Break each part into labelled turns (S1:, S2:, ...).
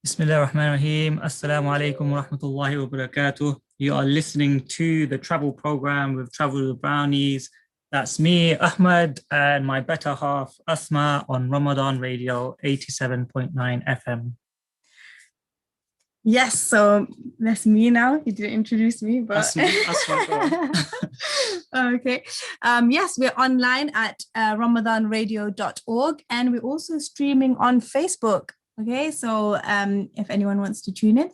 S1: Bismillah ar-Rahman ar-Rahim. Assalamu alaikum wa rahmatullahi wa barakatuh. You are listening to the travel program with Travel with Brownies. That's me, Ahmad, and my better half, Asma, on Ramadan Radio 87.9 FM.
S2: Yes, so that's me now. You didn't introduce me, but
S1: That's me, Asma.
S2: okay. Yes, we're online at ramadanradio.org, and we're also streaming on Facebook. Okay, so if anyone wants to tune in,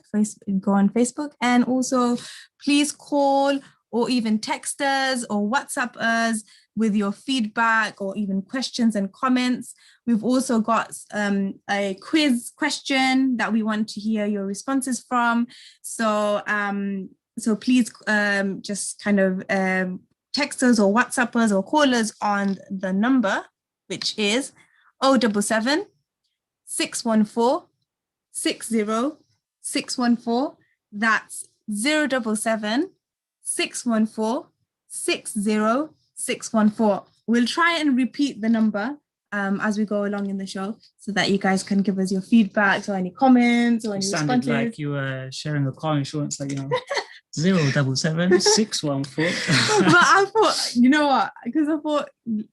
S2: go on Facebook, and also please call or even text us or WhatsApp us with your feedback or even questions and comments. We've also got a quiz question that we want to hear your responses from. So please just kind of text us or WhatsApp us or call us on the number, which is 077 614 60614. That's 077 614 60614. We'll try and repeat the number as we go along in the show, so that you guys can give us your feedback or any comments or any responses.
S1: Sounded like you were sharing a car insurance, like, 077 614.
S2: But I thought, you know what? Because I thought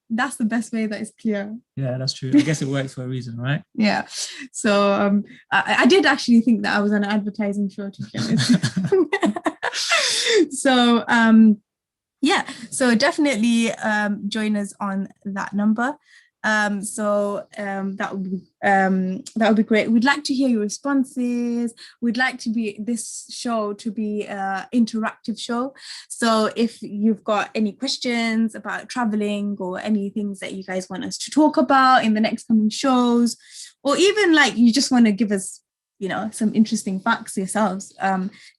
S2: that's the best way that is clear.
S1: Yeah, that's true. I guess it works for a reason, right?
S2: Yeah. So I did actually think that I was on an advertising show, to be honest. So so definitely join us on that number. That would be great. We'd like to hear your responses. We'd like this show to be an interactive show. So if you've got any questions about traveling or any things that you guys want us to talk about in the next coming shows, or even like you just want to give us, some interesting facts yourselves,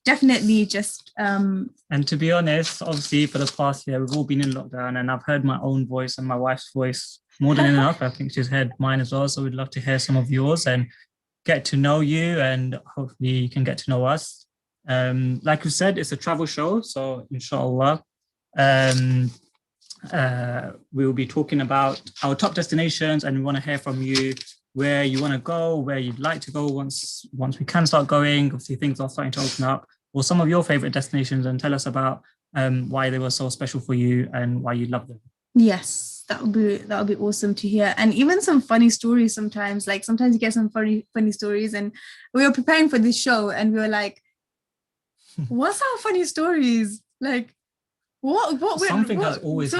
S2: definitely just and
S1: to be honest, obviously for the past year we've all been in lockdown, and I've heard my own voice and my wife's voice more than enough. I think she's heard mine as well, so we'd love to hear some of yours and get to know you, and hopefully you can get to know us. Like we said, it's a travel show, so inshallah we'll be talking about our top destinations, and we want to hear from you where you want to go, where you'd like to go once we can start going. Obviously things are starting to open up, or some of your favorite destinations, and tell us about why they were so special for you and why you love them.
S2: Yes, that would be awesome to hear. And even some funny stories sometimes. Like sometimes you get some funny stories, and we were preparing for this show and we were like, what's our funny stories? Like
S1: something has always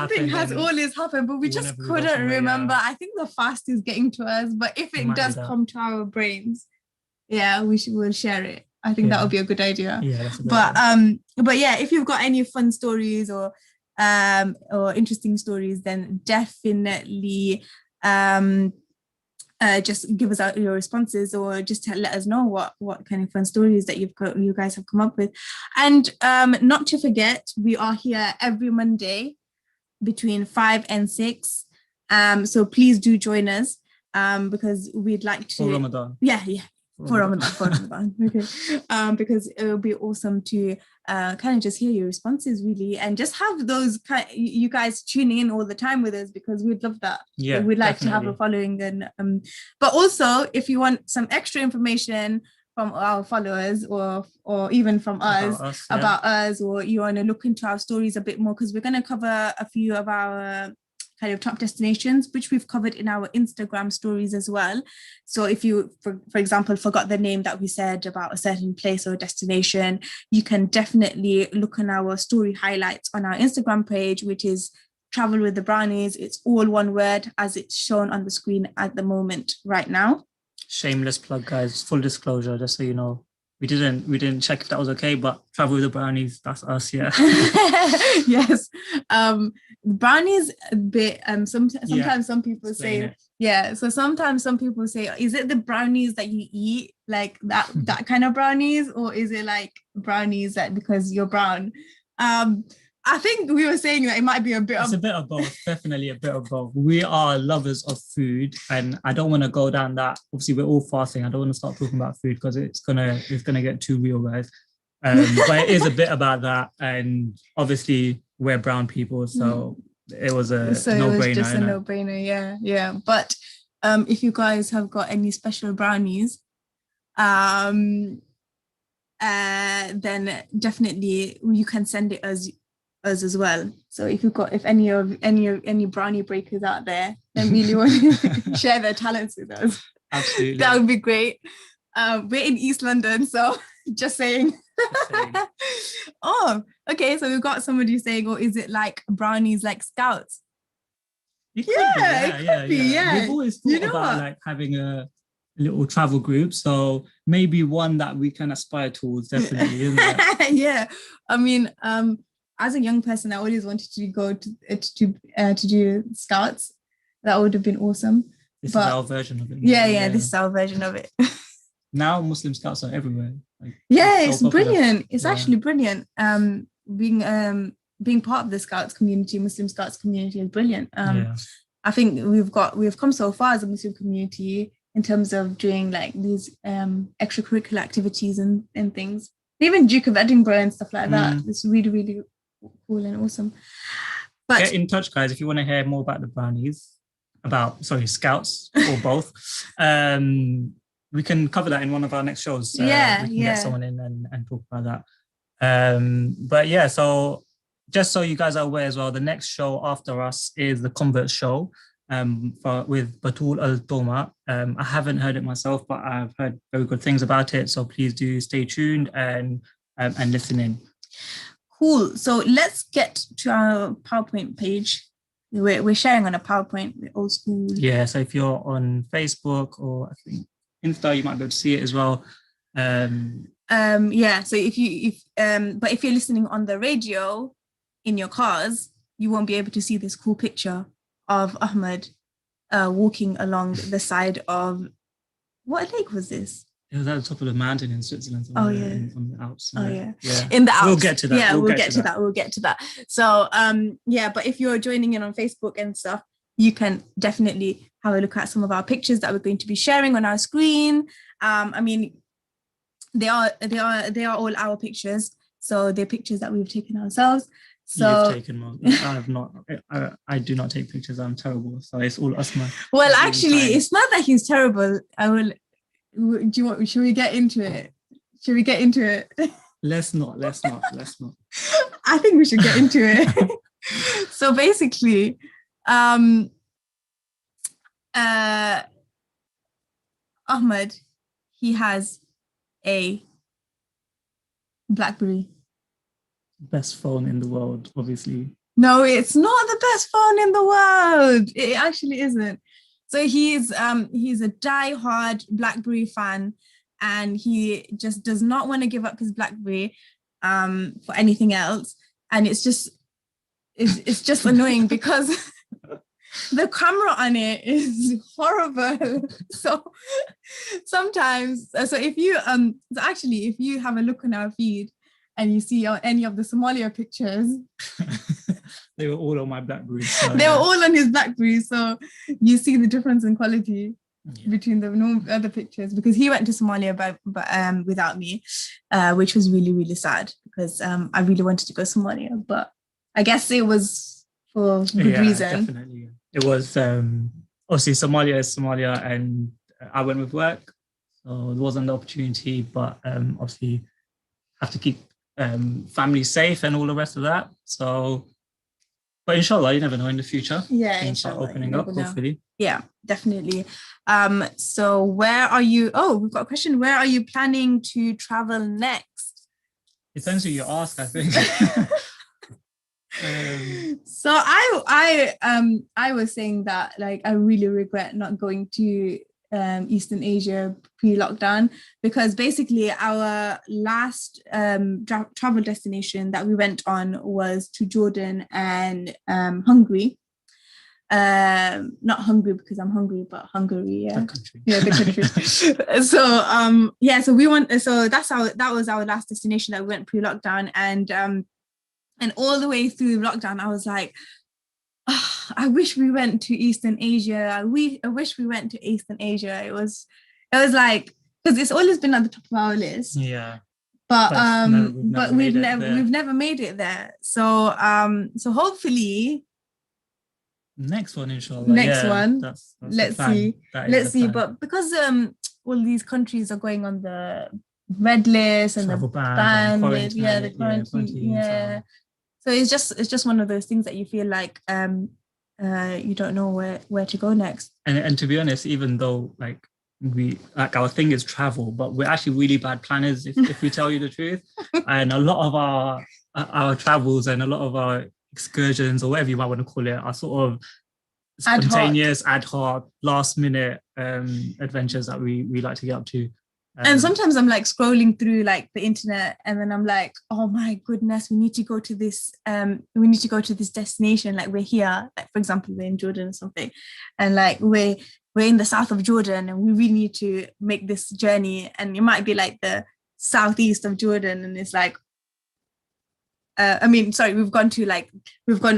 S1: happened,
S2: but we just couldn't remember. I think the fast is getting to us, but if it does come to our brains, we'll share it. I think that would be a good idea. But yeah, if you've got any fun stories or interesting stories, then definitely just give us out your responses, or just let us know what kind of fun stories that you guys have come up with. And not to forget, we are here every Monday between 5 and 6. So please do join us, because we'd like to
S1: for Ramadan.
S2: For Ramadan. Okay. Because it will be awesome to kind of just hear your responses, really, and just have those you guys tuning in all the time with us, because we'd love that.
S1: Yeah,
S2: we'd like to have a following, and but also if you want some extra information from our followers, or even from about us, or you want to look into our stories a bit more, because we're going to cover a few of our kind of top destinations, which we've covered in our Instagram stories as well. So if you, for example, forgot the name that we said about a certain place or destination, you can definitely look on our story highlights on our Instagram page, which is Travel with the Brownies. It's all one word, as it's shown on the screen at the moment right now.
S1: Shameless plug, guys, full disclosure, just so you know. We didn't check if that was okay, but Travel with the Brownies, that's us, yeah.
S2: Yes. Brownies a bit, sometimes some people say, so sometimes some people say, is it the brownies that you eat, like that kind of brownies, or is it like brownies that because you're brown? I think we were saying that it might be a bit
S1: of both, definitely a bit of both. We are lovers of food, and I don't want to go down that. Obviously, we're all fasting. I don't want to start talking about food because it's gonna get too real, guys. But it is a bit about that, and obviously we're brown people, so it was a no-brainer.
S2: It was just a no-brainer, yeah. But if you guys have got any special brownies, then definitely you can send it us as well. So if any brownie breakers out there that really want to share their talents with us,
S1: Absolutely,
S2: that would be great. We're in East London, so just saying. Oh, okay. So we've got somebody saying, is it like brownies like scouts?
S1: It could be.
S2: Yeah.
S1: We've always thought about like having a little travel group, so maybe one that we can aspire towards, definitely, isn't it?
S2: Yeah. I mean, as a young person, I always wanted to go to do scouts. That would have been awesome.
S1: This is our version of it.
S2: Yeah, this is our version of it.
S1: Now Muslim scouts are everywhere. Like,
S2: it's brilliant. It's actually brilliant. Being part of the scouts community, Muslim scouts community, is brilliant. I think we've come so far as a Muslim community in terms of doing like these extracurricular activities and things. Even Duke of Edinburgh and stuff like that. It's really, really cool and awesome. But
S1: get in touch, guys, if you want to hear more about the brownies, scouts or both. We can cover that in one of our next shows. We can get someone in and talk about that. But yeah, so just so you guys are aware as well, the next show after us is the Convert Show with Batul Al Toma. I haven't heard it myself, but I've heard very good things about it. So please do stay tuned and listen in.
S2: Cool. So let's get to our PowerPoint page. We're sharing on a PowerPoint, the old school.
S1: Yeah. So if you're on Facebook or I think Insta, you might be able to see it as well.
S2: So if you're listening on the radio in your cars, you won't be able to see this cool picture of Ahmed walking along the side of, what lake was this?
S1: It was at the top of the mountain in Switzerland.
S2: On
S1: the Alps.
S2: Yeah. In the Alps.
S1: We'll get to that.
S2: Yeah, we'll get to that. So but if you're joining in on Facebook and stuff, you can definitely have a look at some of our pictures that we're going to be sharing on our screen. I mean, they are all our pictures. So they're pictures that we've taken ourselves. So
S1: you've taken one. I have not. I do not take pictures. I'm terrible. So it's all us.
S2: Well, actually, it's not that he's terrible. Should we get into it?
S1: Let's not.
S2: I think we should get into it. So basically, Ahmed, he has a BlackBerry.
S1: Best phone in the world, obviously.
S2: No, it's not the best phone in the world. It actually isn't. So he's a die-hard BlackBerry fan, and he just does not want to give up his BlackBerry for anything else. And it's just annoying because the camera on it is horrible. So sometimes, if you have a look on our feed and you see any of the Somalia pictures,
S1: they were all on my BlackBerry.
S2: So they were all on his BlackBerry, so you see the difference in quality between the other pictures, because he went to Somalia without me, which was really, really sad, because I really wanted to go to Somalia, but I guess it was for good reason.
S1: Definitely. It was obviously Somalia is Somalia, and I went with work, so there wasn't the opportunity, but obviously have to keep family safe and all the rest of that. So, but inshallah, you never know, in the future.
S2: Yeah,
S1: things start opening up, hopefully.
S2: Yeah, definitely. So where are you? Oh, we've got a question. Where are you planning to travel next?
S1: Depends who you ask, I think.
S2: So I was saying that, like, I really regret not going to Eastern Asia pre-lockdown, because basically our last travel destination that we went on was to Jordan and Hungary. Not Hungary because I'm hungry, but Hungary,
S1: the country.
S2: Yeah, the country. So we went. So that was our last destination that we went pre-lockdown, and all the way through lockdown, I was like, oh, I wish we went to Eastern Asia. I wish we went to Eastern Asia. It was like, because it's always been at the top of our list.
S1: Yeah.
S2: But we've never made it there. So hopefully
S1: Next one, inshallah.
S2: Next one.
S1: That's
S2: Let's
S1: the plan.
S2: see.
S1: That is
S2: Let's
S1: the
S2: see.
S1: plan.
S2: But because all these countries are going on the red list and
S1: Travel
S2: the
S1: ban,
S2: ban list, the quarantine,
S1: quarantine.
S2: So it's just one of those things that you feel like you don't know where to go next.
S1: And to be honest, even though like our thing is travel, but we're actually really bad planners if we tell you the truth. And a lot of our travels and a lot of our excursions or whatever you might want to call it are sort of spontaneous, ad hoc, last minute adventures that we like to get up to.
S2: And sometimes I'm like scrolling through like the internet and then I'm like, oh my goodness, we need to go to this destination. Like we're here, like for example, we're in Jordan or something, and like we're in the south of Jordan and we really need to make this journey. And it might be like the southeast of Jordan and it's like, we've gone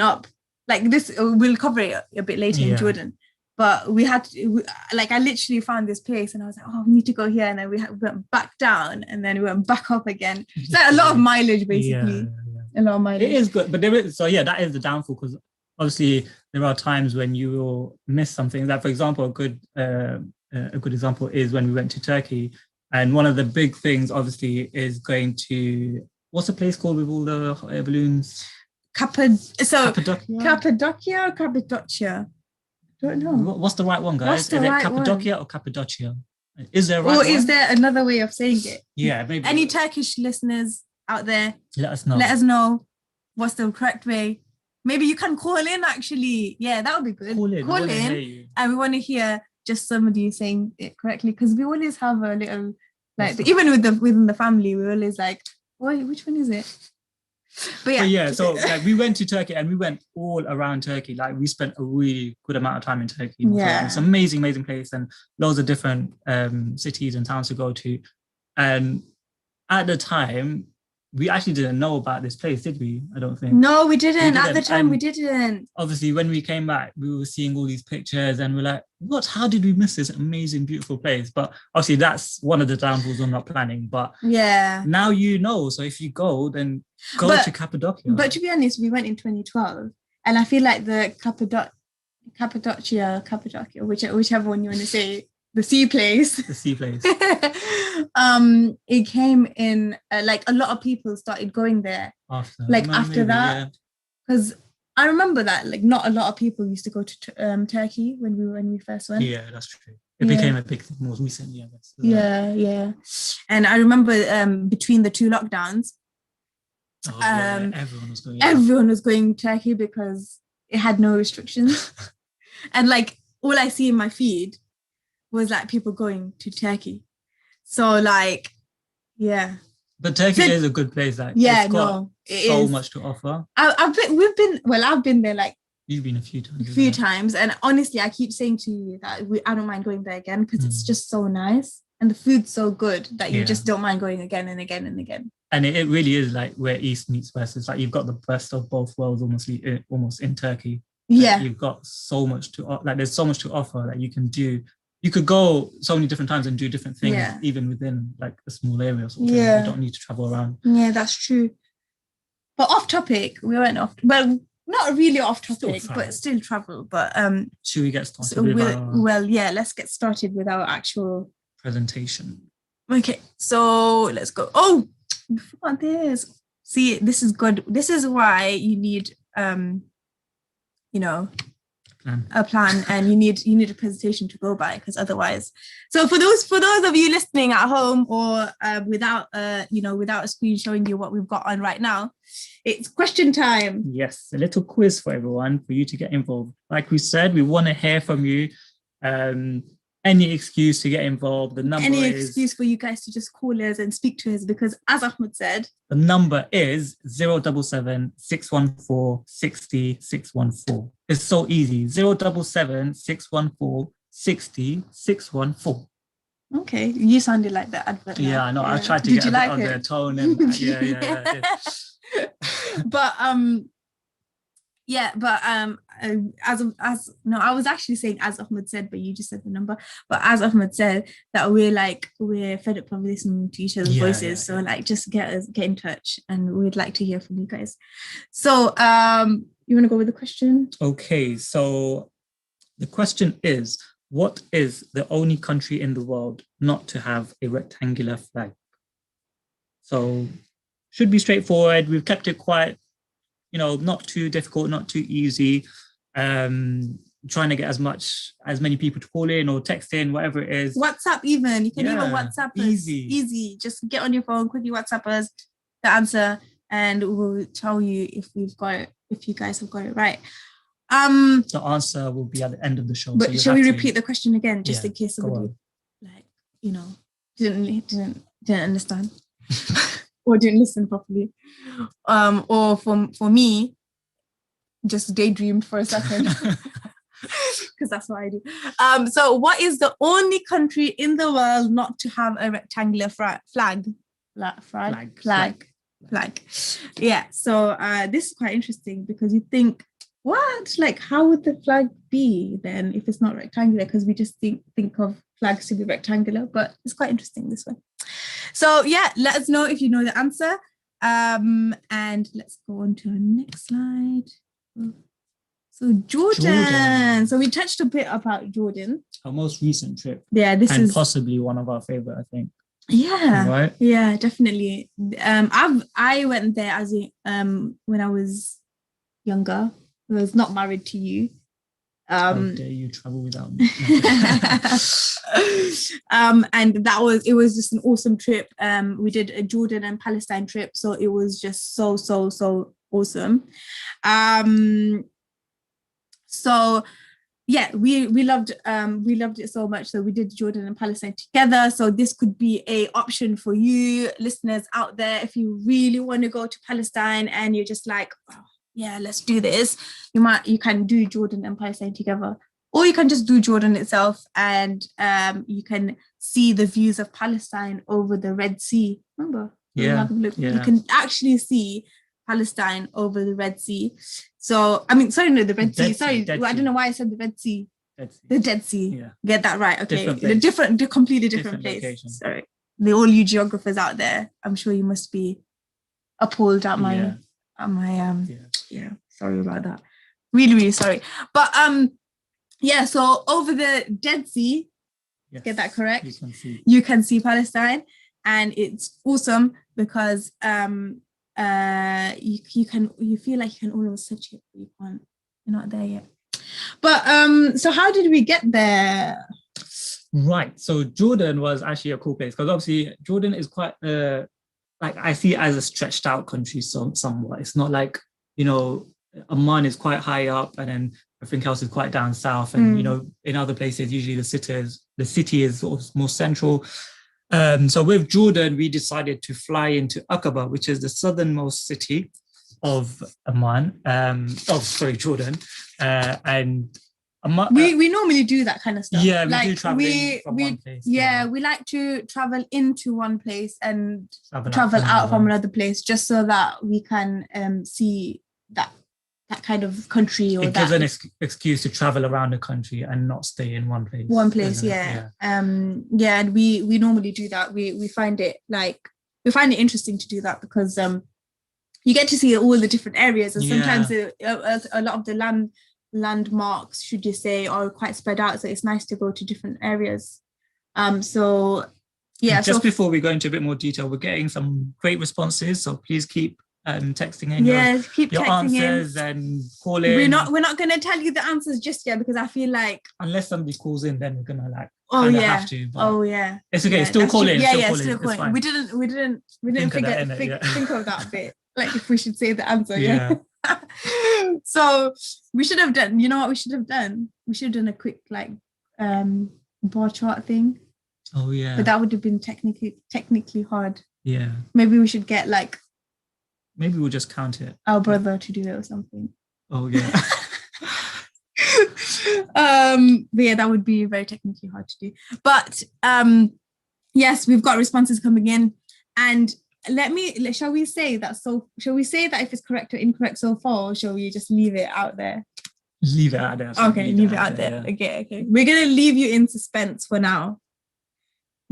S2: up like this. We'll cover it a bit later in Jordan. But we had to, I literally found this place and I was like, oh, we need to go here. And then we went back down and then we went back up again. It's like a lot of mileage, basically. A lot of mileage.
S1: It is good. But that is the downfall, because obviously there are times when you will miss something. Like, for example, a good example is when we went to Turkey. And one of the big things, obviously, is going to, what's the place called with all the hot air balloons?
S2: Cappadocia or Cappadocia? Don't know.
S1: What's the right one, guys? Is it Cappadocia or Cappadocia? Is there a right
S2: one? Or is there another way of saying it?
S1: Yeah, maybe.
S2: Any Turkish listeners out there,
S1: let us know.
S2: Let us know what's the correct way. Maybe you can call in, actually. Yeah, that would be good. Call in. And we want to hear just somebody saying it correctly, because we always have a little, like, even within the family, we always like, wait, which one is it? But
S1: so like we went to Turkey and we went all around Turkey. Like we spent a really good amount of time in Turkey.
S2: Yeah.
S1: It's an amazing place and loads of different cities and towns to go to. And at the time, we actually didn't know about this place, did we? I don't think.
S2: No, we didn't. At the time, we didn't.
S1: Obviously, when we came back, we were seeing all these pictures and we're like, what? How did we miss this amazing, beautiful place? But obviously, that's one of the downfalls on not planning. But now you know. So if you go, then go to Cappadocia.
S2: But to be honest, we went in 2012. And I feel like the Cappadocia, whichever one you want to say, the sea place. It came in like a lot of people started going there after that, because I remember that like not a lot of people used to go to Turkey when we first went.
S1: Yeah, that's true. It became a big thing more recently, I guess.
S2: Yeah. And I remember between the two lockdowns, everyone was going to Turkey because it had no restrictions. And like all I see in my feed was like people going to Turkey. So like, yeah.
S1: But Turkey is a good place. Like, it's got so much to offer.
S2: I've been there like.
S1: You've been a few
S2: times. And honestly, I keep saying to you that I don't mind going there again because it's just so nice. And the food's so good that you just don't mind going again and again and again.
S1: And it really is like where East meets West. It's like you've got the best of both worlds almost in Turkey.
S2: Yeah.
S1: Like, you've got so much there's so much to offer that you can do. You could go so many different times and do different things, even within like a small area or something. You don't need to travel around. Yeah,
S2: that's true. But off topic, we went off. Well, not really off topic, but still travel. But
S1: should we get started?
S2: Let's get started with our actual
S1: presentation.
S2: Okay, so let's go. Oh, we forgot this. See, this is good. This is why you need a plan, and you need a presentation to go by, because otherwise. So for those of you listening at home or without a screen showing you what we've got on right now, it's question time.
S1: Yes, a little quiz for everyone for you to get involved. Like we said, we want to hear from you. Any excuse to get involved. The number
S2: excuse for you guys to just call us and speak to us, because as Ahmed said,
S1: the number is 077 614 60 614. It's so easy. 077 614 60 614.
S2: Okay, you sounded like that advert.
S1: Yeah, I know. I tried to get a bit of their tone and yeah.
S2: But Yeah, but I was actually saying as Ahmed said, but you just said the number. But as Ahmed said, that we're fed up of listening to each other's voices. So like, just get in touch, and we'd like to hear from you guys. So you want to go with the question?
S1: Okay, so the question is, what is the only country in the world not to have a rectangular flag? So should be straightforward. We've kept it quite, not too difficult, not too easy. Trying to get as many people to call in or text in, whatever it is.
S2: WhatsApp even. You can even WhatsApp us. Easy. Just get on your phone, quickly WhatsApp us the answer, and we'll tell you if you guys have got it right.
S1: The answer will be at the end of the show.
S2: But shall we repeat the question again, just in case somebody didn't understand or didn't listen properly, or for me, just daydreamed for a second, because that's what I do. So, what is the only country in the world not to have a rectangular flag? Yeah. So this is quite interesting, because you think, what? Like, how would the flag be then if it's not rectangular? Because we just think of flags to be rectangular, but it's quite interesting this one. So yeah, let us know if you know the answer. And let's go on to our next slide. So Jordan. So we touched a bit about Jordan.
S1: Our most recent trip.
S2: Yeah, this is
S1: possibly one of our favorite, I think.
S2: Yeah,
S1: right?
S2: Yeah, definitely. I went there as when I was younger. I was not married to you.
S1: How dare you travel without me?
S2: And it was just an awesome trip. We did a Jordan and Palestine trip, so it was just so awesome. So yeah, we loved it so much. So we did Jordan and Palestine together. So this could be a option for you listeners out there if you really want to go to Palestine and you're just like, oh, yeah, let's do this. You can do Jordan and Palestine together, or you can just do Jordan itself, and you can see the views of Palestine over the Red Sea. Remember?
S1: Yeah.
S2: You can actually see Palestine over the Red Sea. So, the Red Sea. Sorry, I don't know why I said the Red Sea. The Dead Sea.
S1: Yeah.
S2: Get that right. Okay. Completely different place.
S1: Location.
S2: Sorry. All you geographers out there, I'm sure you must be appalled at my sorry about that. Really, really sorry. But so over the Dead Sea, yes, get that correct? You can see Palestine, and it's awesome because you feel like you can almost touch it, but you can't. You're not there yet. But so how did we get there?
S1: Right. So Jordan was actually a cool place, because obviously Jordan is quite I see it as a stretched out country somewhat. It's not like, Amman is quite high up and then everything else is quite down south. And, in other places, usually the city is sort of more central. So with Jordan, we decided to fly into Aqaba, which is the southernmost city of Amman. Jordan. And
S2: we normally do that kind of stuff.
S1: Yeah, we do travel from one place.
S2: Yeah, we like to travel into one place and travel out from another place, just so that we can see that kind of country. Or
S1: it gives an excuse to travel around the country and not stay in one place.
S2: Yeah. And we normally do that. We find it interesting to do that, because you get to see all the different areas, and sometimes a lot of the landmarks, should you say, are quite spread out, so it's nice to go to different areas. Before we go into a bit more detail, we're getting some great responses, so please keep texting in your answers and calling. We're not going to tell you the answers just yet, because I feel like
S1: unless somebody calls in, then we're gonna have to. It's okay. Still calling.
S2: Still calling. We didn't think of that bit. Like, if we should say the answer. Yeah. So we should have done, what we should have done? We should have done a quick bar chart thing.
S1: Oh yeah.
S2: But that would have been technically hard.
S1: Yeah.
S2: Maybe we should get
S1: maybe we'll just count it.
S2: Our brother to do it or something.
S1: Oh yeah.
S2: But yeah, that would be very technically hard to do. But yes, we've got responses coming in, and shall we say that if it's correct or incorrect so far, or shall we just leave it out there?
S1: Leave it out there.
S2: Okay, leave it out there. Yeah. Okay. We're gonna leave you in suspense for now.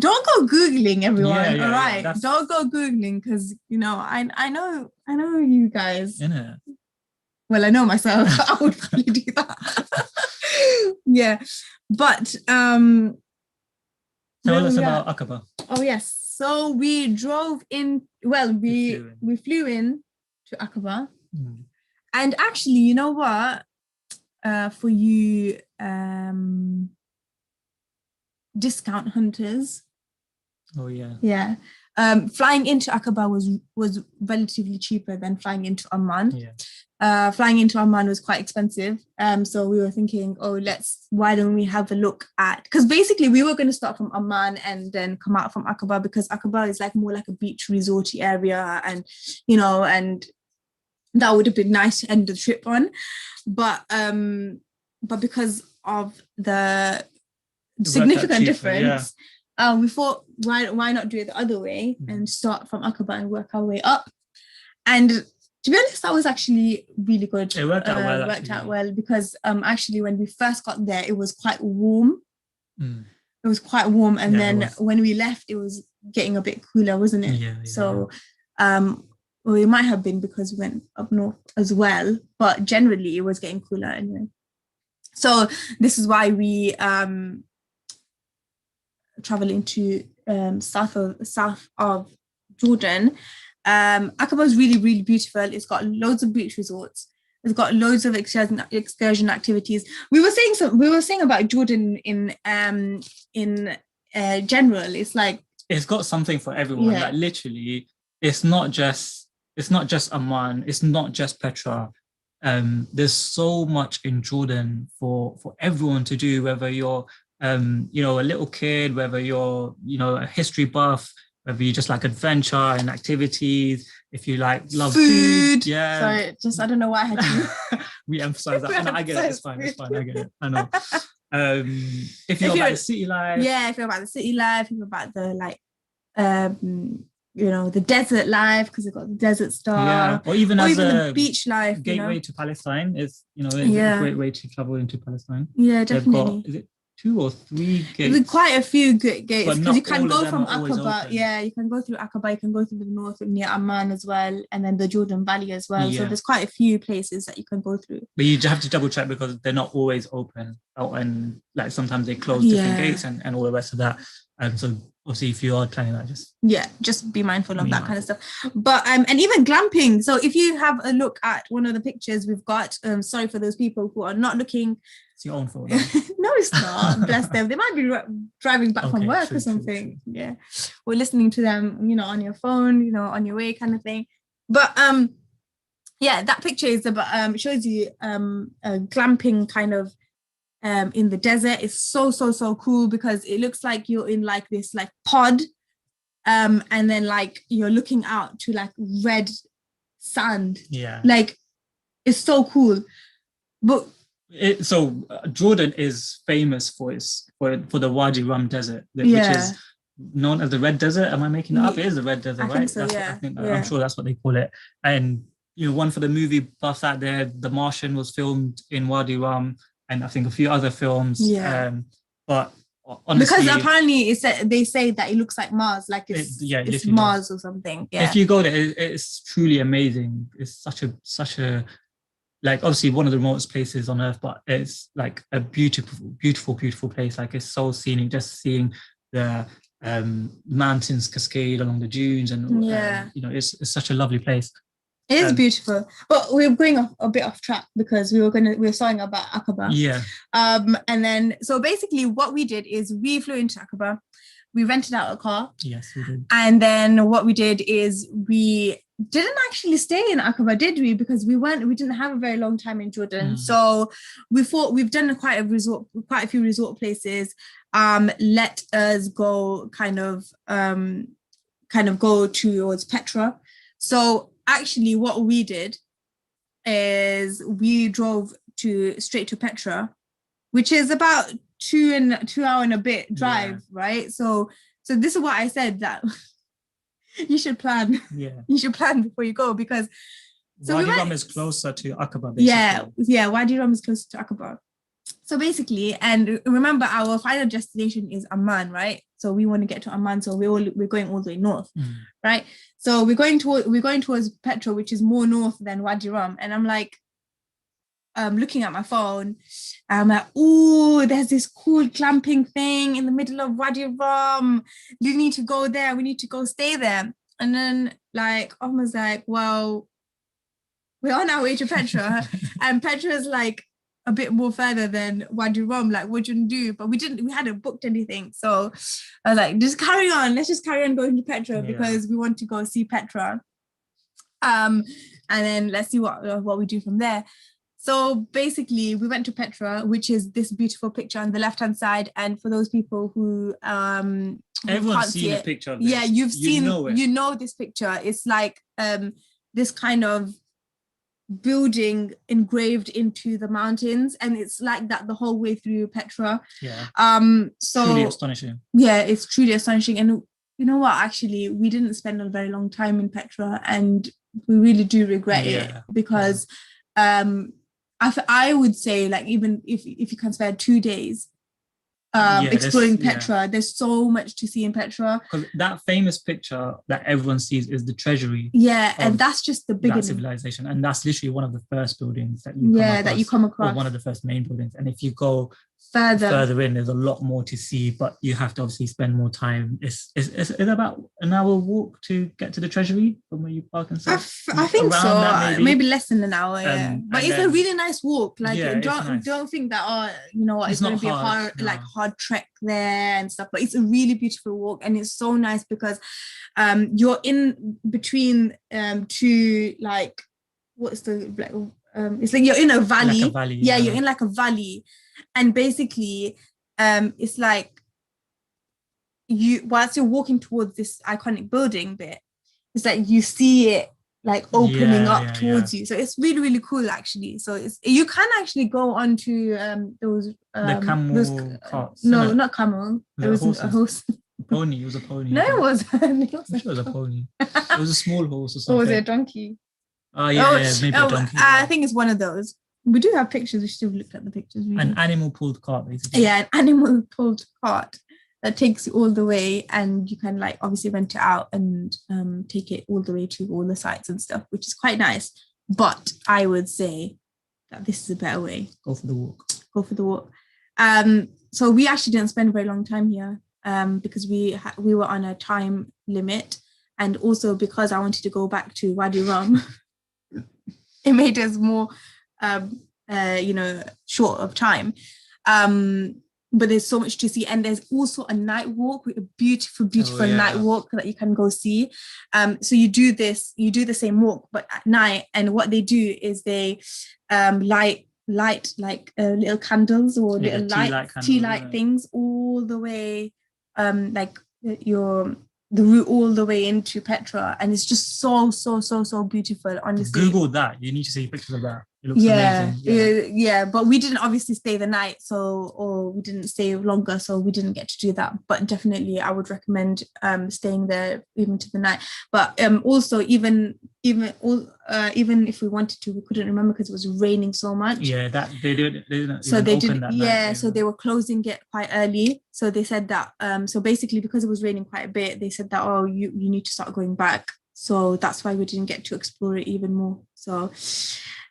S2: Don't go Googling, everyone. All right. Yeah, don't go Googling, because I know you guys. Well, I know myself. I would probably do that. Yeah. But
S1: tell us about Aqaba.
S2: Oh yes. So we drove in. Well, we flew in to Aqaba, and actually, you know what? For you discount hunters.
S1: Oh yeah.
S2: Yeah. Flying into Aqaba was relatively cheaper than flying into Amman.
S1: Yeah.
S2: Flying into Amman was quite expensive. So we were thinking, why don't we have a look at, because basically we were going to start from Amman and then come out from Aqaba, because Aqaba is more like a beach resorty area, and and that would have been nice to end the trip on. But because of the significant difference, we thought, why not do it the other way and start from Aqaba and work our way up. And to be honest, that was actually really good.
S1: It worked out
S2: well. Because actually when we first got there, it was quite warm. It was quite warm, and then when we left, it was getting a bit cooler, wasn't it?
S1: Yeah.
S2: So well, it might have been because we went up north as well, but generally it was getting cooler anyway. So this is why we travel into south of Jordan. Aqaba is really, really beautiful. It's got loads of beach resorts. It's got loads of excursion activities. We were saying about Jordan in general. It's
S1: got something for everyone.
S2: Yeah.
S1: Literally, it's not just Amman. It's not just Petra. There's so much in Jordan for everyone to do, whether you're a little kid, whether you're a history buff, whether you just like adventure and activities, if you love food. Yeah.
S2: Sorry, I don't know why I had to
S1: re-emphasize that. No, I get it. It's fine. I get it. I know. If you're about the city life.
S2: Yeah, if you're about the city life, if you're about the the desert life, because they've got the desert stuff.
S1: Yeah, or even
S2: the beach life.
S1: Gateway to Palestine is, a great way to travel into Palestine.
S2: Yeah, definitely.
S1: Is it 2 or 3 gates?
S2: There's quite a few gates, because you can go from
S1: Aqaba.
S2: Yeah, you can go through Aqaba. You can go through the north near Amman as well, and then the Jordan Valley as well. Yeah. So there's quite a few places that you can go through.
S1: But you have to double check, because they're not always open, and sometimes they close different gates and all the rest of that. So obviously, if you are planning that,
S2: just be mindful of that kind of stuff. But and even glamping. So if you have a look at one of the pictures we've got, sorry for those people who are not looking.
S1: It's your own fault.
S2: No, it's not. Bless them. They might be driving back from work or something. True. Yeah, or listening to them, on your phone, on your way, kind of thing. But that picture is about shows you a glamping kind of. In the desert. It's so cool, because it looks like you're in this pod, and then you're looking out to red sand.
S1: Yeah,
S2: it's so cool. But
S1: Jordan is famous for the Wadi Rum Desert, which is known as the Red Desert. Am I making that up? It is the Red Desert, right?
S2: Think so,
S1: I'm sure that's what they call it. And one for the movie buffs out there, The Martian was filmed in Wadi Rum, and I think a few other films.
S2: Yeah.
S1: But honestly,
S2: because apparently they say that it looks like Mars, it's Mars or something. Yeah.
S1: If you go there, it's truly amazing. It's such a obviously one of the remotest places on Earth, but it's a beautiful place. It's so scenic, just seeing the mountains cascade along the dunes, and it's such a lovely place.
S2: It is beautiful, but we're going a bit off track, because we were talking about Aqaba.
S1: Yeah.
S2: And then so basically what we did is we flew into Aqaba, we rented out a car.
S1: Yes, we did.
S2: And then what we did is we didn't actually stay in Aqaba, did we? Because we didn't have a very long time in Jordan. So we thought, we've done quite a few resort places. Let us go kind of go towards Petra. So actually what we did is we drove straight to Petra, which is about 2 hour and a bit drive, right? So this is what I said, that You should plan.
S1: Yeah.
S2: You should plan before you go because
S1: Wadi Rum is closer to Aqaba, basically.
S2: Yeah. Wadi Rum is closer to Aqaba. So basically, and remember, our final destination is Amman, right? So we want to get to Amman, so we're going all the way north, right? So we're going towards Petra, which is more north than Wadi Rum, and I'm like, looking at my phone, I'm like, oh, there's this cool glamping thing in the middle of Wadi Rum. You need to go there. We need to go stay there. And then like, I was like, well, we're on our way to Petra, and Petra's like a bit more further than Wadi Rum. Like, what do you do? But we hadn't booked anything. So I was like, just carry on. Let's just carry on going to Petra because we want to go see Petra. And then let's see what we do from there. So basically, we went to Petra, which is this beautiful picture on the left-hand side. And for those people who
S1: everyone's seen a picture of this.
S2: Yeah, you know this picture. It's like this kind of building engraved into the mountains, and it's like that the whole way through Petra. So
S1: truly astonishing.
S2: Yeah, it's truly astonishing. And you know what, actually we didn't spend a very long time in Petra, and we really do regret it because I would say, like, even if you can spare 2 days exploring Petra, there's so much to see in Petra.
S1: Because that famous picture that everyone sees is the treasury.
S2: Yeah, and that's just the beginning.
S1: That civilization, and that's literally one of the first buildings that you come across. Or one of the first main buildings. And if you go further in, there's a lot more to see, but you have to obviously spend more time. It's about an hour walk to get to the treasury from where you park and stuff.
S2: I think so. That, maybe less than an hour. But it's a really nice walk. Like, don't think that it's going to be a hard trek there and stuff. But it's a really beautiful walk, and it's so nice because you're in between two, like, what's the it's like you're in a valley.
S1: Like a valley,
S2: you're in like a valley. And basically, it's like whilst you're walking towards this iconic building bit, it's like you see it like opening up towards you. So it's really, really cool, actually. So you can actually go onto those
S1: the camel carts.
S2: No, not camel. It was a horse.
S1: Pony. It was a pony.
S2: No, it wasn't.
S1: It was a pony. It was a small horse or something.
S2: Or was it a donkey?
S1: Oh yeah, maybe a donkey.
S2: I think it's one of those. We do have pictures. We should have looked at the pictures. Really.
S1: An animal pulled cart, basically.
S2: Yeah, an animal pulled cart that takes you all the way, and you can, like, obviously rent it out and take it all the way to all the sites and stuff, which is quite nice. But I would say that this is a better way.
S1: Go for the walk.
S2: So we actually didn't spend a very long time here because we were on a time limit, and also because I wanted to go back to Wadi Rum. It made us more short of time, but there's so much to see, and there's also a night walk, a beautiful night walk that you can go see. So you do the same walk but at night, and what they do is they light like little candles or little tea light things all the way, like the route all the way into Petra, and it's just so beautiful, honestly.
S1: Google that. You need to see pictures of that. It looks amazing.
S2: Yeah, but we didn't obviously stay the night, or we didn't stay longer, so we didn't get to do that. But definitely I would recommend staying there even to the night. But also even if we wanted to, we couldn't remember because it was raining so much.
S1: Yeah, that they didn't.
S2: So they did. So they were closing it quite early. So they said that. So basically, because it was raining quite a bit, they said that you need to start going back. So that's why we didn't get to explore it even more. So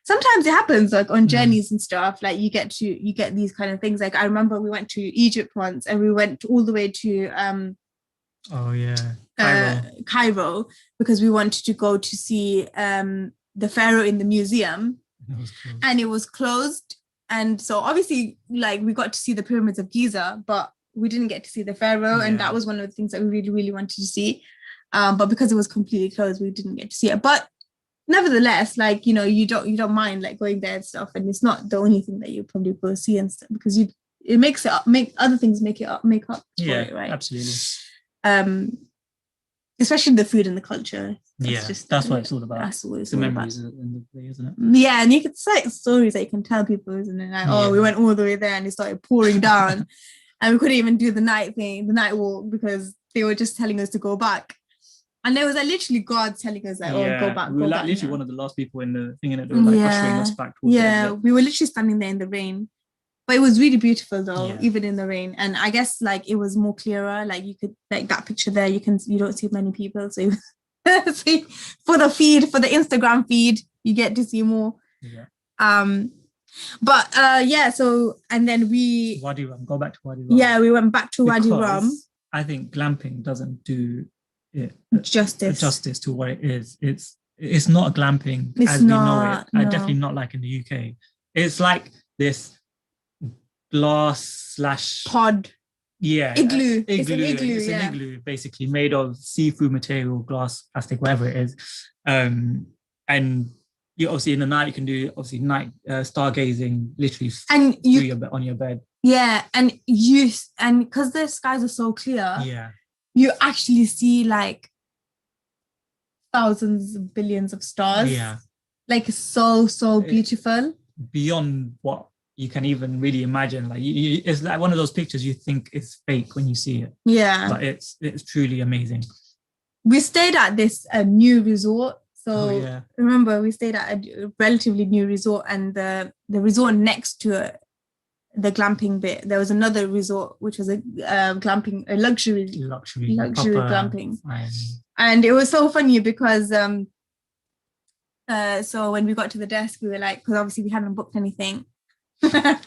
S2: sometimes it happens, like on journeys and stuff. Like you get these kind of things. Like I remember we went to Egypt once, and we went all the way to Cairo, because we wanted to go to see the pharaoh in the museum, and it was closed. And so obviously, like, we got to see the pyramids of Giza, but we didn't get to see the pharaoh, and that was one of the things that we really, really wanted to see. But because it was completely closed, we didn't get to see it. But nevertheless, like, you don't mind, like, going there and stuff, and it's not the only thing that you probably go see and stuff, because it makes it up, make other things make up for it, right?
S1: Absolutely.
S2: Especially the food and the culture.
S1: That's what it's all about.
S2: That's what it's
S1: the
S2: all
S1: memories
S2: about.
S1: in the day, isn't it?
S2: Yeah, and you can say stories that you can tell people, isn't it? Like, we went all the way there and it started pouring down, and we couldn't even do the night walk because they were just telling us to go back. And there was like literally God telling us like, oh, go back,
S1: we were
S2: go
S1: like
S2: back.
S1: literally one of the last people in the thing, and they were like ushering us back towards the exit.
S2: We were literally standing there in the rain. But it was really beautiful though,
S1: Yeah.
S2: even in the rain. And I guess like it was more clearer. Like you could, like that picture there, you don't see many people. So see, for the Instagram feed, you get to see more.
S1: Yeah.
S2: So and then
S1: Wadi Rum, go back to Wadi Rum.
S2: Yeah, we went back to Wadi Rum.
S1: I think glamping doesn't do it
S2: justice
S1: to what it is. It's not a glamping as we know it. Definitely not like in the UK. It's like this glass /
S2: pod.
S1: Yeah.
S2: Igloo.
S1: It's an igloo basically made of seafood material, glass, plastic, whatever it is. And you obviously in the night you can do obviously night stargazing literally
S2: and
S1: on your bed.
S2: Yeah, and because the skies are so clear, you actually see like thousands, billions of stars.
S1: Yeah.
S2: Like so beautiful.
S1: Beyond what you can even really imagine. Like it's like one of those pictures you think is fake when you see it.
S2: Yeah.
S1: But it's truly amazing.
S2: We stayed at this new resort. So remember, we stayed at a relatively new resort, and the resort next to it, the glamping bit, there was another resort which was a glamping, a luxury glamping. And it was so funny because so when we got to the desk, we were like, because obviously we hadn't booked anything.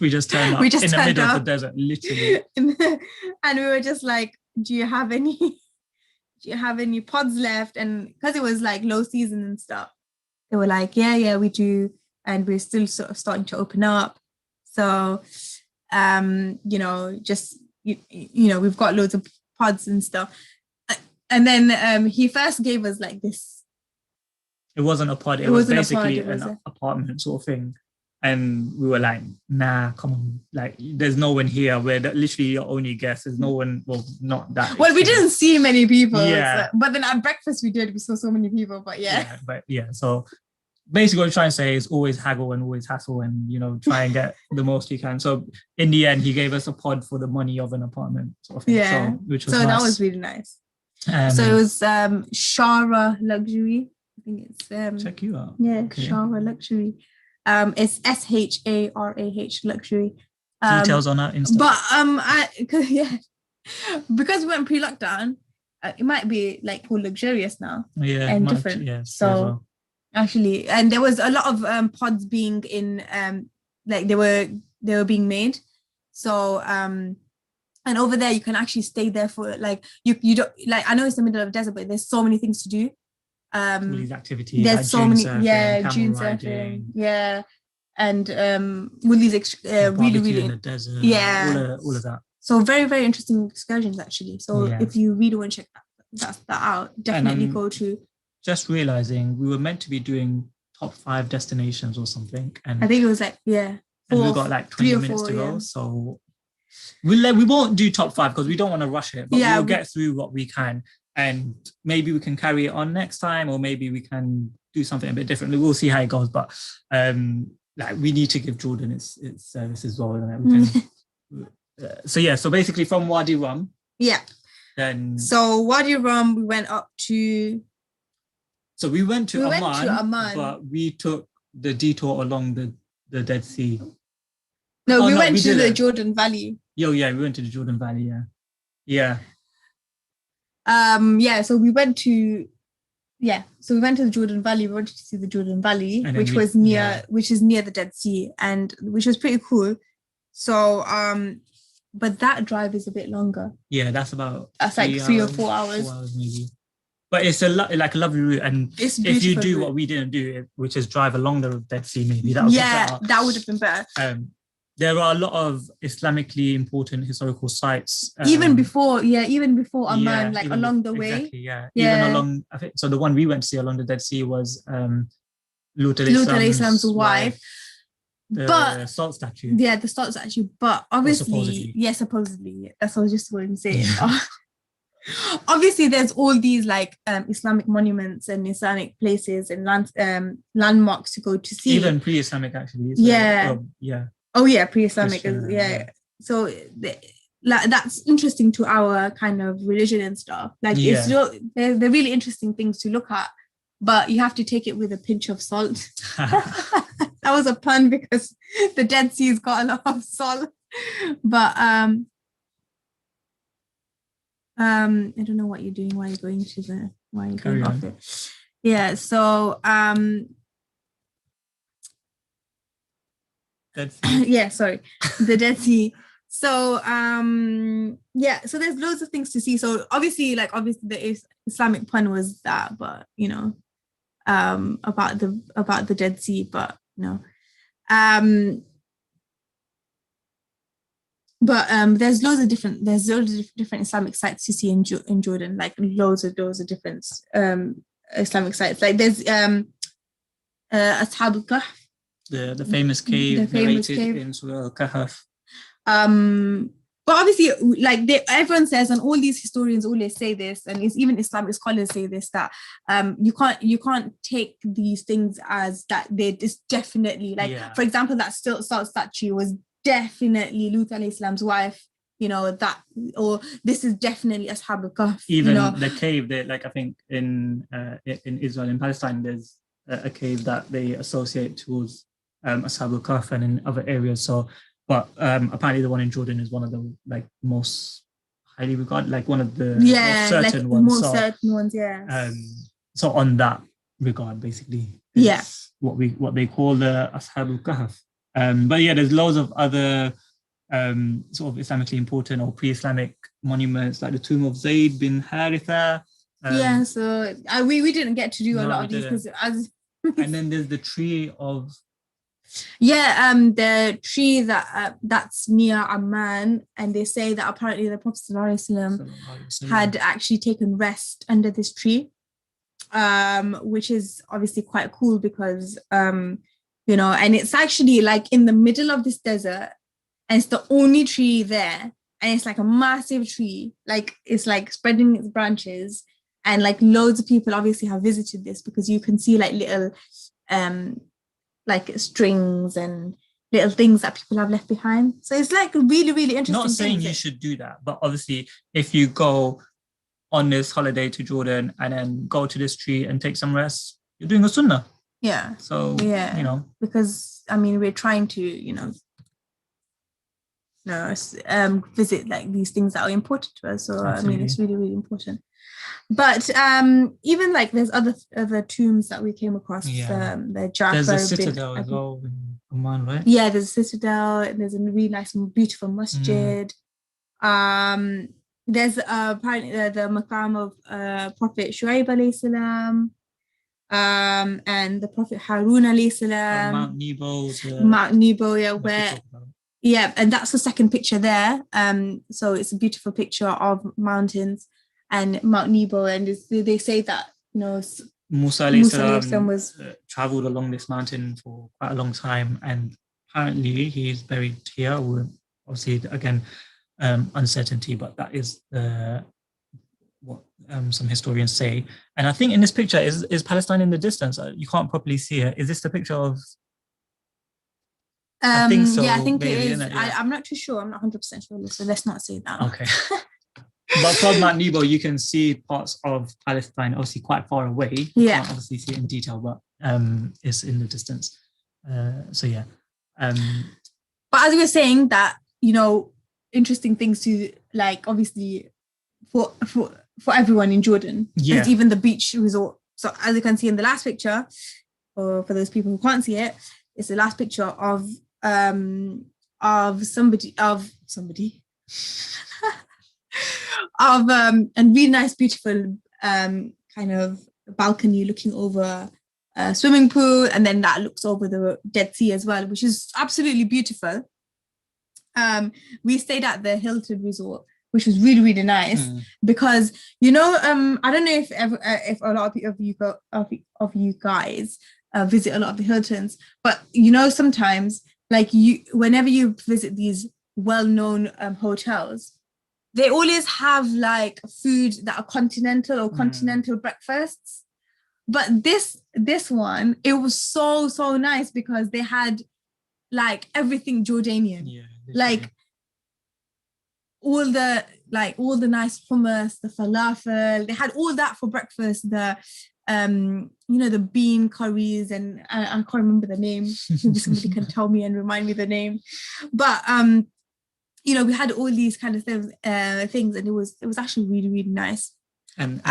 S1: We just turned up in the middle of the desert, literally.
S2: And we were just like, do you have any pods left? And because it was like low season and stuff, they were like, yeah, we do. And we're still sort of starting to open up. So, we've got loads of pods and stuff. And then he first gave us like this.
S1: It wasn't a pod. It was basically an apartment sort of thing. And we were like, nah, come on. Like, there's no one here. We're literally your only guest. There's no one, well, not that.
S2: Well, we didn't see many people.
S1: Yeah.
S2: But then at breakfast we did. We saw so many people, but yeah.
S1: So basically what I'm trying to say is always haggle and always hassle and, try and get the most you can. So in the end, he gave us a pod for the money of an apartment sort of thing.
S2: Yeah.
S1: Which was nice.
S2: That was really nice. So it was Shara Luxury. I think it's...
S1: check you out.
S2: Yeah, okay. Shara Luxury. It's SHARAH Luxury.
S1: Details on that Insta.
S2: But because we went pre-lockdown, it might be like all luxurious now.
S1: Yeah,
S2: and different.
S1: Yeah,
S2: so actually, and there was a lot of pods being in like they were being made. So and over there you can actually stay there for like you don't like, I know it's the middle of the desert, but there's so many things to do.
S1: All these activities,
S2: there's
S1: like
S2: so many
S1: surfing,
S2: dune surfing, and all these really
S1: in the desert, all of that.
S2: So very, very interesting excursions actually. So if you really want to check that out, definitely go to.
S1: Just realizing we were meant to be doing top 5 destinations or something, and
S2: I think it was like
S1: and we've got like 20 minutes to go, so we won't do top 5 because we don't want to rush it, but we'll get through what we can. And maybe we can carry it on next time, or maybe we can do something a bit differently. We'll see how it goes. But like we need to give Jordan its service as well. So basically from Wadi Rum. Yeah. Then.
S2: So Wadi Rum, we went up to.
S1: So we went to Amman, but we took the detour along the Dead Sea.
S2: No, we went to the Jordan Valley.
S1: We went to the Jordan Valley. Yeah.
S2: So we went to the Jordan Valley. We wanted to see the Jordan Valley, which is near the Dead Sea, and which was pretty cool. So but that drive is a bit longer.
S1: Yeah, that's
S2: like 3 or 4 hours.
S1: 4 hours maybe. But it's a lovely route, and if you do what we didn't do, which is drive along the Dead Sea, maybe that would be better.
S2: That would have been better.
S1: There are a lot of Islamically important historical sites.
S2: Even before Amman, along the way.
S1: Exactly, Even along, I think, so the one we went to see along the Dead Sea was Lut al-Islam's wife. The salt statue.
S2: Yeah, the salt statue. But obviously, supposedly. That's what I was just going to say. Obviously, there's all these like Islamic monuments and Islamic places and landmarks to go to see.
S1: Even pre-Islamic, actually.
S2: So, pre-Islamic. So like that's interesting to our kind of religion and stuff. Like it's they're really interesting things to look at, but you have to take it with a pinch of salt. That was a pun because the Dead Sea's got a lot of salt. But I don't know what you're doing. Why are you going off it? Yeah. So
S1: Dead Sea.
S2: yeah. Sorry, the Dead Sea. So so there's loads of things to see. So obviously the Islamic pun was that, but you know, about the Dead Sea, but you know, there's loads of different Islamic sites to see in Jordan, like loads of different Islamic sites. Like there's Ashab al-Kahf,
S1: the famous cave narrated in Surah al-Kahf.
S2: But obviously, like everyone says, and all these historians always say this, and it's even Islamic scholars say this, that you can't take these things as that they're just definitely for example, that salt statue was definitely Lut alayhi salam's wife, you know, that, or this is definitely Ashab al-Kahf.
S1: Even
S2: you know?
S1: the cave that, like, I think in Israel and Palestine, there's a cave that they associate towards Ashab al-Kahf and in other areas. So, but apparently the one in Jordan is one of the most highly regarded, like one of the most certain ones.
S2: Certain ones, yeah.
S1: So on that regard, basically, what they call the Ashab al-Kahf. But yeah, there's loads of other sort of Islamically important or pre-Islamic monuments, like the tomb of Zayd bin Haritha.
S2: So we didn't get to do a lot of these because
S1: and then there's the tree of
S2: the tree that's near Amman, and they say that apparently the Prophet ﷺ had actually taken rest under this tree, which is obviously quite cool because you know, and it's actually like in the middle of this desert, and it's the only tree there, and it's like a massive tree, like it's like spreading its branches, and like loads of people obviously have visited this because you can see like little like strings and little things that people have left behind. So it's like really, really interesting.
S1: Not saying you should do that, but obviously if you go on this holiday to Jordan and then go to this tree and take some rest, you're doing a sunnah.
S2: Yeah.
S1: So, you know,
S2: because I mean, we're trying to, visit like these things that are important to us. So absolutely. I mean, it's really, really important. But even like there's other tombs that we came across. The Jafar.
S1: There's a citadel as well in Oman, right?
S2: Yeah, there's a citadel. And there's a really nice, beautiful masjid. There's apparently the maqam of Prophet Shuaib alayhi salam. And the Prophet Harun alayhi salam. Mount Nebo, and that's the second picture there. So it's a beautiful picture of mountains and Mount Nebo, and they say that, you know,
S1: Musa alayhi salam was traveled along this mountain for quite a long time, and apparently he's buried here. Obviously, again, uncertainty, but that is what some historians say. And I think in this picture is Palestine in the distance. You can't properly see it. Is this the picture of? I think so.
S2: Yeah, I think it is. I'm not too sure. I'm not 100% sure. So let's not say that.
S1: Okay. But from Mount Nebo, you can see parts of Palestine, obviously quite far away. You can't obviously see it in detail, but it's in the distance. So yeah.
S2: But as we were saying that, you know, interesting things to like, obviously for everyone in Jordan. It's even the beach resort. So as you can see in the last picture, or for those people who can't see it, it's the last picture of somebody of a really nice, beautiful kind of balcony looking over a swimming pool, and then that looks over the Dead Sea as well, which is absolutely beautiful. We stayed at the Hilton Resort, which was really, really nice because, you know, I don't know if a lot of you guys visit a lot of the Hiltons, but you know, sometimes like whenever you visit these well-known hotels, they always have like food that are continental or continental breakfasts. But this one, it was so nice because they had like everything Jordanian.
S1: Yeah,
S2: like all the nice hummus, the falafel. They had all that for breakfast. The the bean curries, and I can't remember the name. Maybe somebody can tell me and remind me the name. But we had all these kind of things, and it was actually really, really nice.
S1: And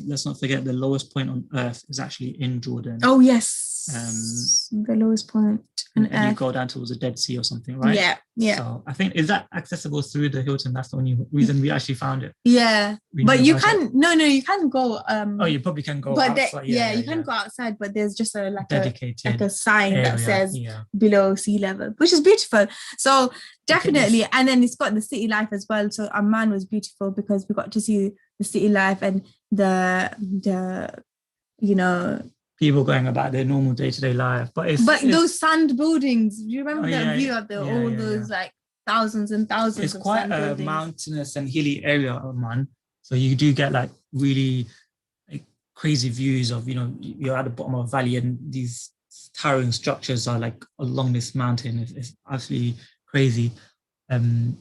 S1: let's not forget the lowest point on earth is actually in Jordan.
S2: Oh yes, the lowest point on
S1: and
S2: earth.
S1: You go down towards the Dead Sea or something, right?
S2: Yeah.
S1: So I think, is that accessible through the Hilton? That's the only reason we actually found it.
S2: Yeah, but you can you can go.
S1: Oh, you probably can go.
S2: But
S1: outside.
S2: You can go outside, but there's just a
S1: dedicated
S2: a sign
S1: area,
S2: that says below sea level, which is beautiful. So definitely, and then it's got the city life as well. So Amman was beautiful because we got to see the city life and the
S1: people going about their normal day-to-day life, but
S2: those sand buildings. Do you remember that view of all those like thousands and thousands?
S1: It's quite a mountainous and hilly area, Amman. So you do get like really like crazy views of you're at the bottom of a valley and these towering structures are like along this mountain. It's absolutely crazy, and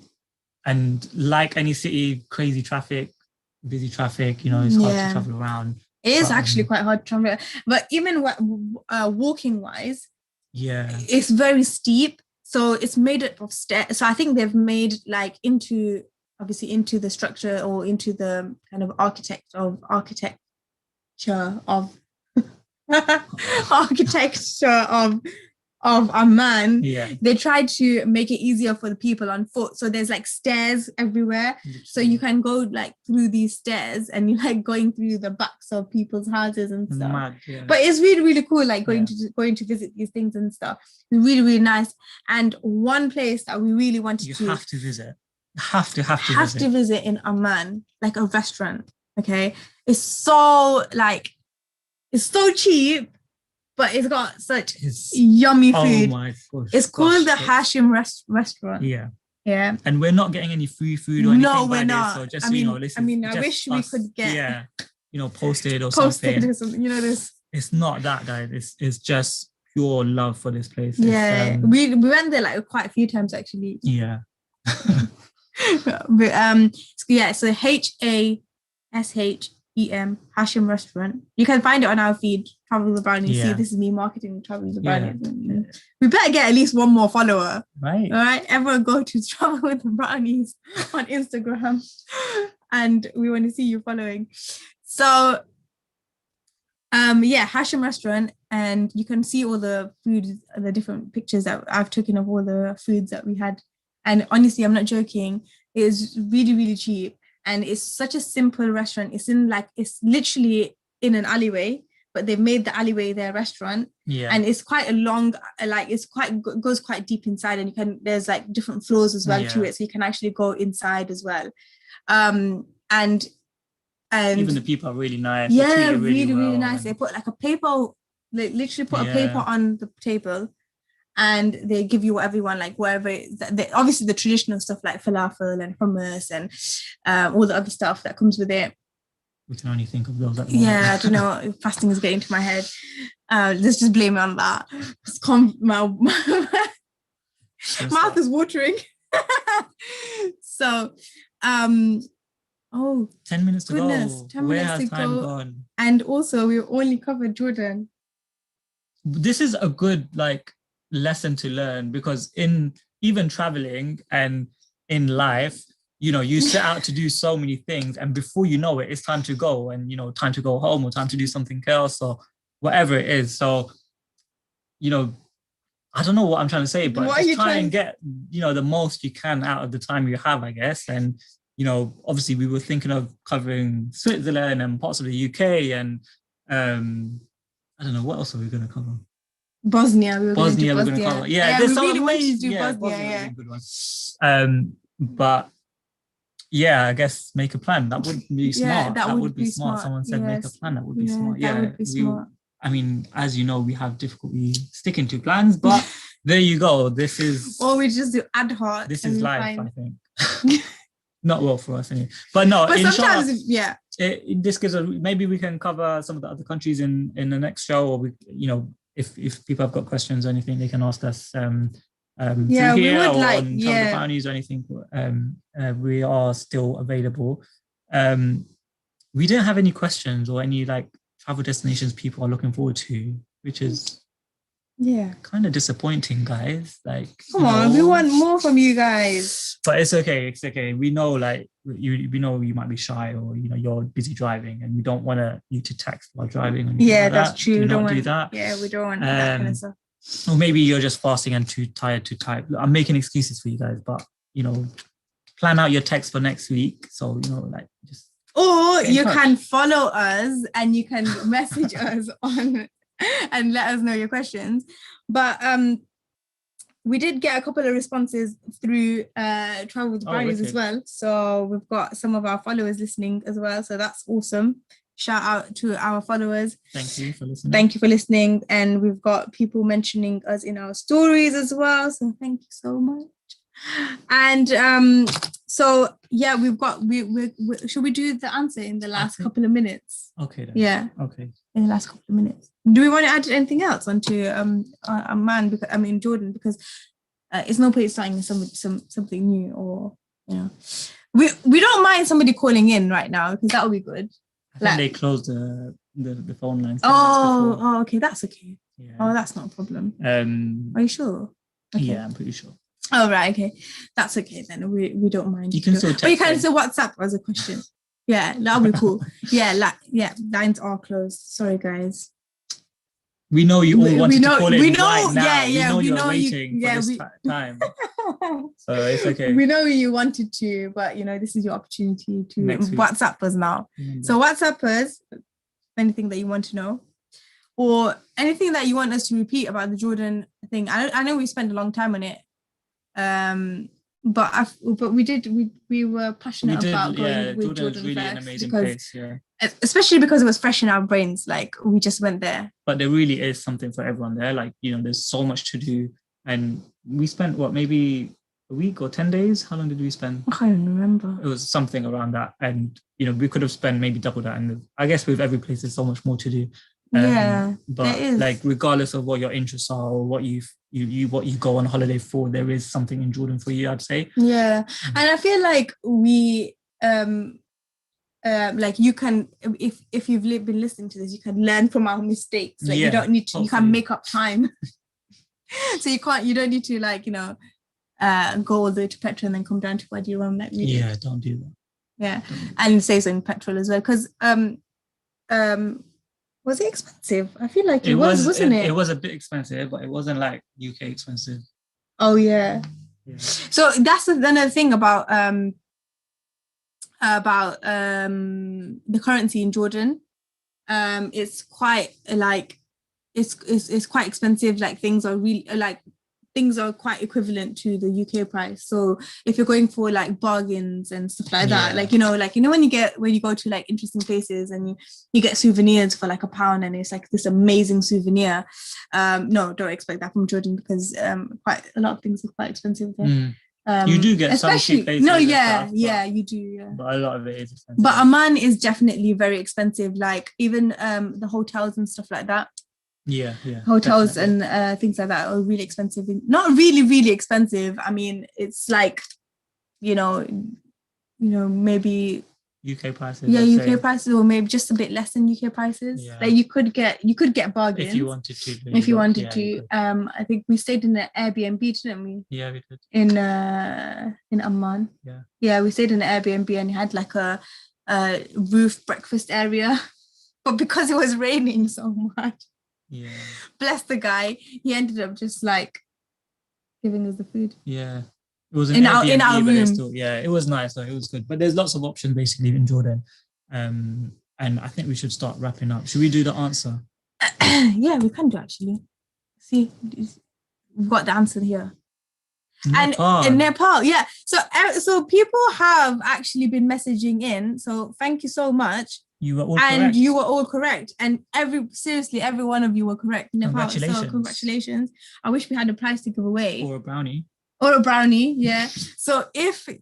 S1: like any city, crazy traffic, busy traffic. It's hard to travel around.
S2: It is actually quite hard to travel, but even walking wise, it's very steep. So it's made up of stairs. So I think they've made like into the structure or into the kind of architecture of Amman. They tried to make it easier for the people on foot. So there's like stairs everywhere. So you can go like through these stairs and you're like going through the backs of people's houses and stuff.
S1: Mad,
S2: But it's really, really cool, like going to visit these things and stuff. It's really, really nice. And one place that we really wanted to
S1: visit. Have to visit
S2: in Amman, like a restaurant. Okay. It's so cheap. But it's got such yummy food.
S1: Oh my gosh.
S2: It's called the Hashim restaurant.
S1: Yeah.
S2: Yeah.
S1: And we're not getting any free food or anything.
S2: No, we're not.
S1: So just,
S2: I wish we could get
S1: posted or something.
S2: This.
S1: It's not that, guys. It's just pure love for this place.
S2: Yeah. We went there like quite a few times actually.
S1: Yeah.
S2: But so HASHEM Hashim restaurant. You can find it on our feed, Travel with the Brownies. See, this is me marketing Travel with the Brownies. We better get at least one more follower.
S1: Right.
S2: All right. Everyone go to Travel with the Brownies on Instagram. And we want to see you following. So Hashim restaurant, and you can see all the food, the different pictures that I've taken of all the foods that we had. And honestly, I'm not joking. It is really, really cheap. And it's such a simple restaurant. It's literally in an alleyway, but they've made the alleyway their restaurant.
S1: Yeah.
S2: And it's quite a long, goes quite deep inside, and there's like different floors as well to it. So you can actually go inside as well. And
S1: even the people are really nice.
S2: Yeah, really nice. They put like a paper, they literally put a paper on the table, and they give you whatever you want, like wherever. Obviously, the traditional stuff like falafel and hummus and all the other stuff that comes with it.
S1: We can only think of those.
S2: I don't know. Fasting is getting to my head. Let's just blame it on that. My mouth is watering. So, 10
S1: minutes to go.
S2: 10 minutes to go. Gone? And also, we only covered Jordan.
S1: This is a good lesson to learn, because in even traveling and in life, you set out to do so many things, and before you know it, it's time to go, and time to go home, or time to do something else, or whatever it is. So I don't know what I'm trying to say, but just try and get the most you can out of the time you have, I guess. And obviously we were thinking of covering Switzerland and parts of the UK, and I don't know, what else are we going to cover?
S2: Bosnia. We're going to
S1: cover. There's so many ways
S2: to do Bosnia.
S1: A good one. But I guess make a plan. That would be smart. That would be smart. Someone said make a plan. That would be smart.
S2: That would be smart.
S1: I mean, as you know, we have difficulty sticking to plans, but there you go. This is...
S2: Or we just do ad hoc.
S1: This is life, I think. Not well for us anyway. But no,
S2: but sometimes,
S1: this gives us... Maybe we can cover some of the other countries in the next show, or we, if people have got questions or anything, they can ask us. And
S2: Yeah,
S1: through
S2: we
S1: here
S2: would
S1: or
S2: like,
S1: on Travel the
S2: yeah.
S1: Brownies or anything, we are still available. We didn't have any questions or any like travel destinations people are looking forward to, which is
S2: Yeah.
S1: kind of disappointing, guys. Like,
S2: Come on, we want more from you guys.
S1: But it's okay. It's okay. We know, like, we know you might be shy, or you're busy driving, and we don't want you to text while driving. Or
S2: Yeah,
S1: like
S2: that's
S1: that.
S2: true.
S1: Do
S2: We don't
S1: not do
S2: want
S1: that.
S2: Yeah, we don't want that kind of stuff.
S1: Or maybe you're just fasting and too tired to type. I'm making excuses for you guys, but plan out your text for next week. So like just.
S2: Or you can follow us and you can message us on and let us know your questions. But we did get a couple of responses through Travel with Brownies as well. So we've got some of our followers listening as well. So that's awesome. Shout out to our followers.
S1: Thank you for listening.
S2: Thank you for listening. And we've got people mentioning us in our stories as well. So thank you so much. And so yeah, we've got we should we do the answer in the last couple of minutes?
S1: Okay then.
S2: Yeah.
S1: Okay.
S2: In the last couple of minutes. Do we want to add anything else onto Amman? Because Jordan, because it's no point starting something new, or we don't mind somebody calling in right now because that will be good.
S1: I think they closed the phone lines.
S2: Oh, okay, that's okay.
S1: Yeah.
S2: Oh, that's not a problem. Are you sure? Okay.
S1: Yeah, I'm pretty sure.
S2: Oh, right, okay. That's okay then. We don't mind.
S1: You can still text.
S2: But you can still WhatsApp as a question. Yeah, that'll be cool. Yeah, lines are closed. Sorry, guys.
S1: We know you all wanted to call in right now.
S2: Yeah,
S1: we know you're waiting for this time. So it's okay.
S2: We know you wanted to, but this is your opportunity to WhatsApp us now. So WhatsApp us anything that you want to know, or anything that you want us to repeat about the Jordan thing. I know we spent a long time on it, but we were passionate about going with Jordan
S1: really
S2: first,
S1: an amazing place,
S2: especially because it was fresh in our brains. Like we just went there.
S1: But there really is something for everyone there. Like there's so much to do, and we spent maybe a week or 10 days. How long did we spend?
S2: I can't remember.
S1: It was something around that, and we could have spent maybe double that. And I guess with every place, there's so much more to do. But like regardless of what your interests are or what you go on holiday for, there is something in Jordan for you, I'd say.
S2: Yeah, and I feel like we like you can, if you've been listening to this, you can learn from our mistakes. Like you don't need to, you can make up time. So you don't need to go all the way to petrol and then come down to Wadi Rum like we did.
S1: Yeah, don't do that.
S2: Yeah, and save some petrol as well, because was it expensive? I feel like it was, wasn't it?
S1: It was a bit expensive, but it wasn't like UK expensive.
S2: Oh yeah. So that's another thing about the currency in Jordan. It's quite it's quite expensive. Like things are quite equivalent to the UK price. So if you're going for like bargains and stuff like that, when you go to like interesting places and you get souvenirs for like £1 and it's like this amazing souvenir. No, don't expect that from Jordan, because quite a lot of things are quite expensive there.
S1: You do get some cheap places.
S2: No, you do. Yeah.
S1: But a lot of it is expensive.
S2: But Amman is definitely very expensive. Like even the hotels and stuff like that.
S1: Yeah.
S2: Hotels definitely. And things like that are really expensive. Not really, really expensive. I mean, it's like, maybe
S1: UK prices.
S2: Yeah, UK prices, or maybe just a bit less than UK prices. Yeah. Like you could get bargains
S1: if you wanted to.
S2: I think we stayed in an Airbnb, didn't we?
S1: Yeah, we did.
S2: In Amman.
S1: Yeah.
S2: Yeah, we stayed in an Airbnb and it had like a roof breakfast area, but because it was raining so much.
S1: Yeah.
S2: Bless the guy. He ended up just like giving us the food.
S1: Yeah. It was
S2: in our room.
S1: Still, it was nice. So it was good. But there's lots of options basically in Jordan. And I think we should start wrapping up. Should we do the answer?
S2: Yeah, we can do actually. See, we've got the answer here. Nepal. And in Nepal, yeah. So people have actually been messaging in. So thank you so much.
S1: You were all correct.
S2: You were all correct. And every one of you were correct. Nepal.
S1: Congratulations.
S2: So congratulations. I wish we had a prize to give away.
S1: Or a
S2: brownie, yeah. So let's put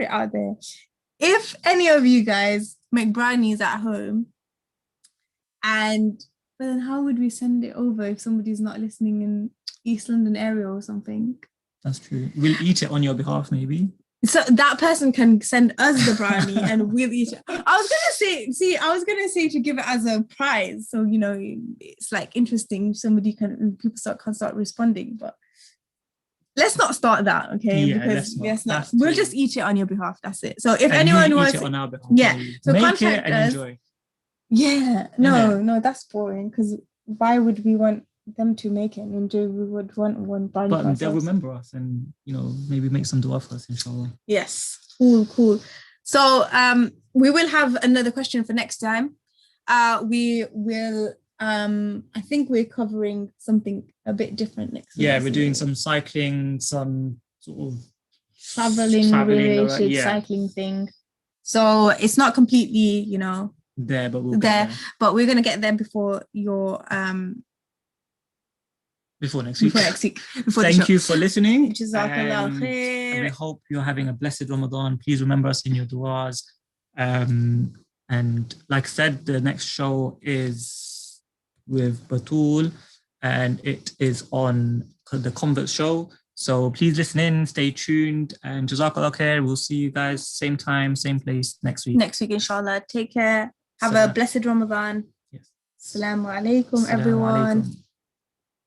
S2: it out there. If any of you guys make brownies at home and But then how would we send it over if somebody's not listening in East London area or something?
S1: That's true. We'll eat it on your behalf, maybe.
S2: So that person can send us the brownie and we'll eat it. I was gonna say to give it as a prize. So, it's like interesting. People can start responding, but let's not start that, okay?
S1: Yeah,
S2: because
S1: let's not.
S2: We'll just eat it on your behalf. That's it. So if
S1: And
S2: anyone
S1: you
S2: wants,
S1: eat it on our behalf,
S2: yeah. So
S1: make
S2: contact
S1: it and
S2: us.
S1: enjoy.
S2: Yeah, no, that's boring. Because why would we want them to make it and enjoy? We would want one brownie.
S1: But they'll remember us and maybe make some dua for us, inshallah.
S2: Yes, cool. So we will have another question for next time. We will. I think we're covering something a bit different next.
S1: Yeah, we're doing some cycling, some sort of
S2: traveling related cycling thing. So it's not completely,
S1: there, but
S2: but we're gonna get there before your
S1: before next week.
S2: Thank
S1: you for listening.
S2: Jazakallah khair.
S1: And we hope you're having a blessed Ramadan. Please remember us in your du'as. And like I said, the next show is with Batul, and it is on the Convert Show. So please listen in, stay tuned, and Jazakallah khair. We'll see you guys same time, same place next week.
S2: Next week, inshallah. Take care. Have a blessed Ramadan.
S1: Yes.
S2: Assalamu alaikum, everyone.